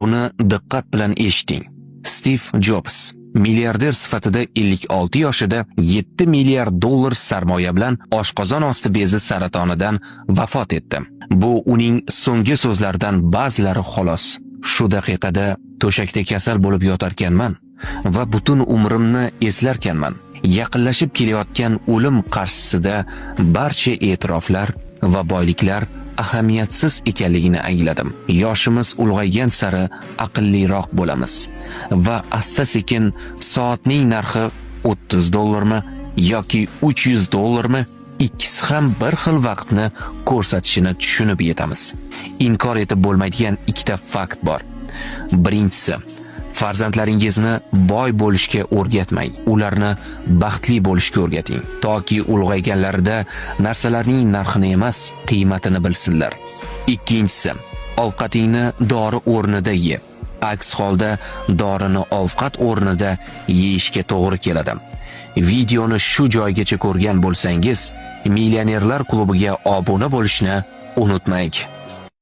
Uni diqqat bilan eshiting. Steve Jobs milliarder sifatida 56 yoshida 7 milliard dollar sarmoya bilan oshqozon osti bezi saratonidan vafot etdi. Bu uning so'nggi so'zlaridan ba'zilari xolos. Shu daqiqada to'shakda kasal bo'lib yotarkanman va butun umrimni eslarkanman. Yaqinlashib kelayotgan o'lim qarshisida barcha e'tiroflar va boyliklar ahamiyatsiz ekanligini angladim. Yoshimiz ulg'aygan sari aqlliroq bo'lamiz va asta-sekin soatning narxi 30 dollarmi yoki 300 dollarmi, ikkisi ham bir xil vaqtni ko'rsatishini tushunib yetamiz. Inkor etib bo'lmaydigan ikkita fakt bor. Birinchisi, farzandlaringizni boy bo'lishga o'rgatmang. Ularni baxtli bo'lishga o'rgating, toki ulg'ayganlarida narsalarning narxini emas, qiymatini bilsinlar. Ikkinchisi, ovqatingni dori o'rnida ye. Aks holda dorini ovqat o'rnida yeyishga to'g'ri keladi. Videoni shu joygacha ko'rgan bo'lsangiz, millionerlar klubiga obuna bo'lishni unutmang.